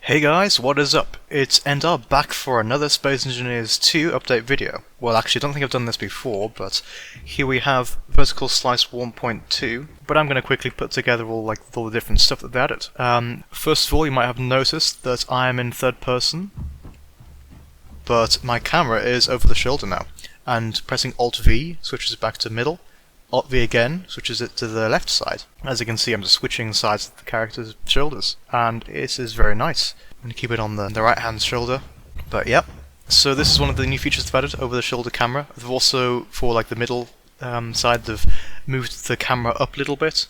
Hey guys, what is up? It's Endar back for another Space Engineers 2 update video. Well, actually, I don't think I've done this before, but here we have Vertical Slice 1.2. But I'm going to quickly put together all the different stuff that they added. First of all, you might have noticed that I am in third person, but my camera is over the shoulder now. And pressing Alt V switches it back to middle. Alt V again switches it to the left side. As you can see, I'm just switching sides of the character's shoulders, and it is very nice. I'm going to keep it on the right hand shoulder, but yep. So this is one of the new features they've added, over the shoulder camera. They've also, for like the middle side, they've moved the camera up a little bit,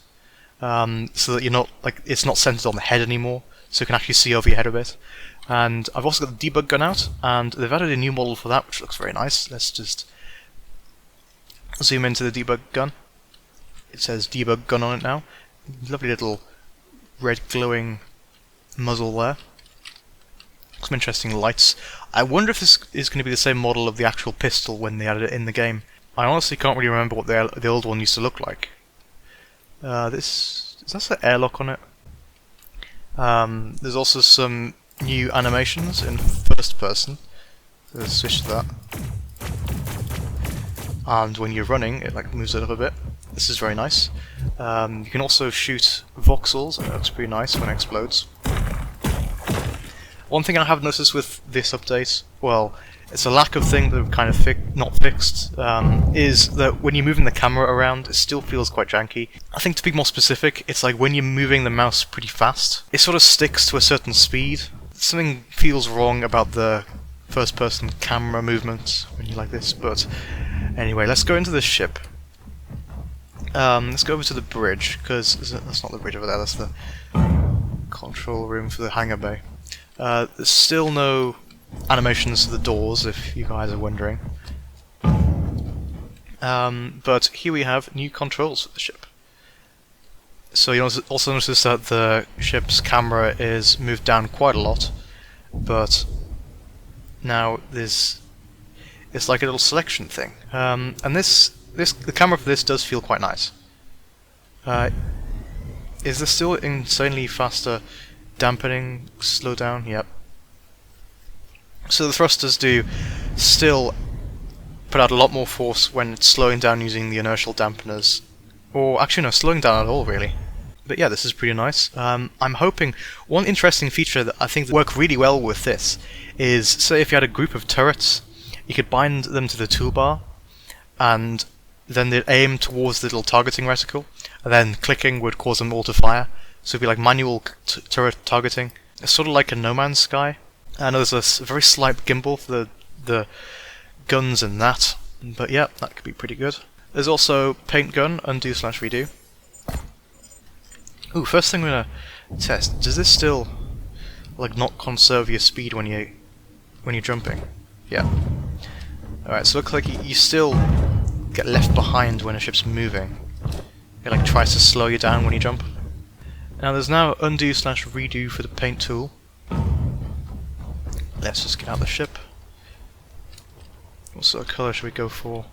so that you're not it's not centered on the head anymore, so you can actually see over your head a bit. And I've also got the debug gun out, and they've added a new model for that, which looks very nice. Let's just zoom into the debug gun. It says debug gun on it now. Lovely little red glowing muzzle there. Some interesting lights. I wonder if this is going to be the same model of the actual pistol when they added it in the game. I honestly can't really remember what the old one used to look like. Is that an airlock on it? There's also some new animations in first person. So let's switch to that. And when you're running, it moves it up a bit. This is very nice. You can also shoot voxels, and it looks pretty nice when it explodes. One thing I have noticed with this update, well, it's a lack of thing that kind of not fixed, is that when you're moving the camera around, it still feels quite janky. I think to be more specific, it's like when you're moving the mouse pretty fast, it sort of sticks to a certain speed. Something feels wrong about the first-person camera movement when you're like this, but anyway, let's go into the ship. Let's go over to the bridge, because that's not the bridge over there, that's the control room for the hangar bay. There's still no animations to the doors, if you guys are wondering. But here we have new controls for the ship. So you also notice that the ship's camera is moved down quite a lot, but now it's like a little selection thing. And the camera for this does feel quite nice. Is there still insanely faster dampening? Slow down? Yep. So the thrusters do still put out a lot more force when it's slowing down using the inertial dampeners. Or actually no, slowing down at all really. But yeah, this is pretty nice. I'm hoping one interesting feature that I think would work really well with this is, say if you had a group of turrets, you could bind them to the toolbar, and then they'd aim towards the little targeting reticle, and then clicking would cause them all to fire. So it'd be like manual turret targeting. It's sort of like a No Man's Sky. I know there's a very slight gimbal for the guns and that, but yeah, that could be pretty good. There's also paint gun, undo/redo. Ooh, first thing I'm gonna test. Does this still not conserve your speed when you're jumping? Yeah. Alright, so it looks like you still get left behind when a ship's moving. It tries to slow you down when you jump. Now there's now undo/redo for the paint tool. Let's just get out of the ship. What sort of colour should we go for?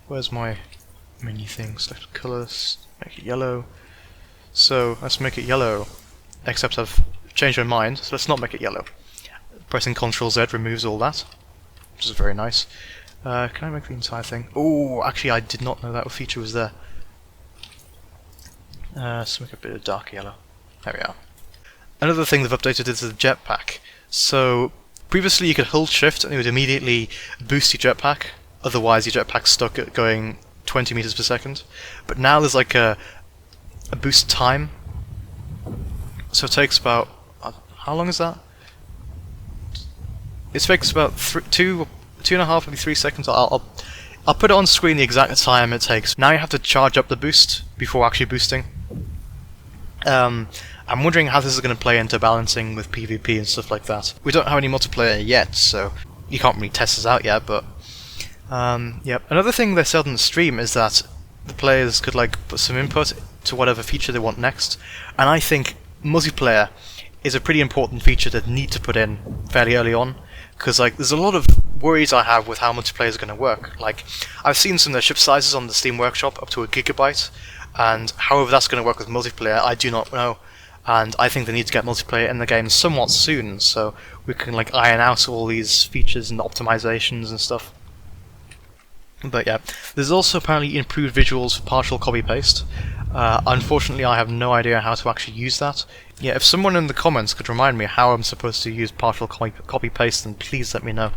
Where's my menu thing? Select colours, make it yellow. So let's make it yellow, except I've changed my mind, so let's not make it yellow. Pressing Ctrl Z removes all that, which is very nice. Can I make the entire thing? Oh, actually I did not know that feature was there. Let's make a bit of dark yellow. There we are. Another thing they've updated is the jetpack. So previously you could hold shift and it would immediately boost your jetpack, otherwise your jetpack's stuck at going 20 meters per second. But now there's a boost time. So it takes about, how long is that? It takes about 2.5, maybe 3 seconds. I'll put it on screen the exact time it takes. Now you have to charge up the boost before actually boosting. I'm wondering how this is going to play into balancing with PvP and stuff like that. We don't have any multiplayer yet, so you can't really test this out yet, but yep. Another thing they said on the stream is that the players could put some input to whatever feature they want next, and I think multiplayer is a pretty important feature that need to put in fairly early on, because there's a lot of worries I have with how multiplayer is going to work. I've seen some of the ship sizes on the Steam Workshop up to 1 GB, and however that's going to work with multiplayer, I do not know. and I think they need to get multiplayer in the game somewhat soon, so we can like iron out all these features and optimizations and stuff. But yeah, there's also apparently improved visuals for partial copy-paste. Unfortunately, I have no idea how to actually use that. Yeah, if someone in the comments could remind me how I'm supposed to use partial copy-paste, then please let me know.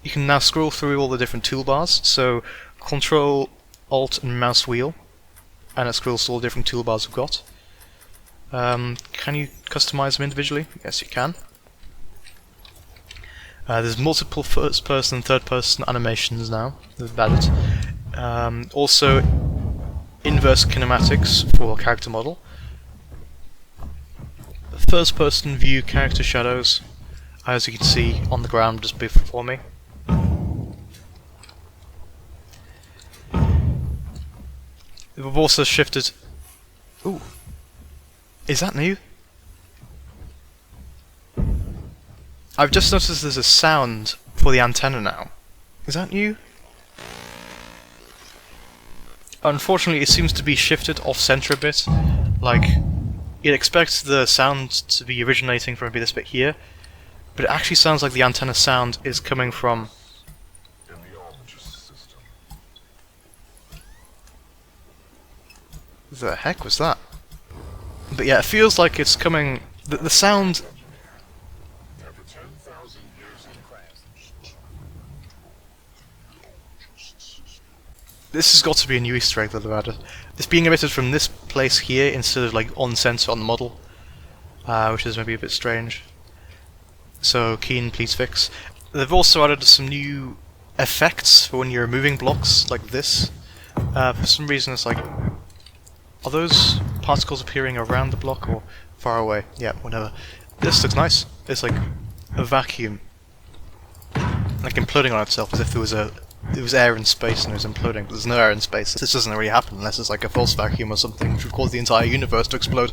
You can now scroll through all the different toolbars, so Control, Alt and mouse wheel, and it scrolls to all the different toolbars we've got. Can you customize them individually? Yes, you can. There's multiple first-person and third-person animations now. They've added. Also, inverse kinematics for character model. First-person view character shadows, as you can see on the ground just before me. We've also shifted. Ooh, is that new? I've just noticed there's a sound for the antenna now. Is that new? Unfortunately, it seems to be shifted off-center a bit. Like, you'd expect the sound to be originating from this bit here, but it actually sounds like the antenna sound is coming from... The heck was that? But yeah, it feels like it's coming... The sound... This has got to be a new Easter egg that they've added. It's being emitted from this place here instead of like on center on the model, which is maybe a bit strange. So keen, please fix. They've also added some new effects for when you're removing blocks like this. For some reason, it's like, are those particles appearing around the block or far away? Yeah, whatever. This looks nice. It's like a vacuum, like imploding on itself, as if there was air in space and it was imploding, but there's no air in space. This doesn't really happen unless it's like a false vacuum or something, which would cause the entire universe to explode.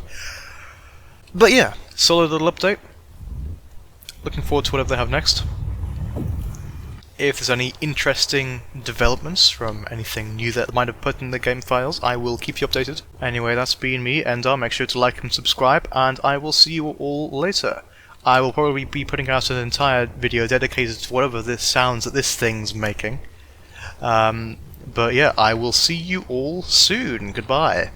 But yeah, solid little update. Looking forward to whatever they have next. If there's any interesting developments from anything new that might have put in the game files, I will keep you updated. Anyway, that's been me, Endar. Make sure to like and subscribe, and I will see you all later. I will probably be putting out an entire video dedicated to whatever this sounds that this thing's making. But yeah, I will see you all soon. Goodbye.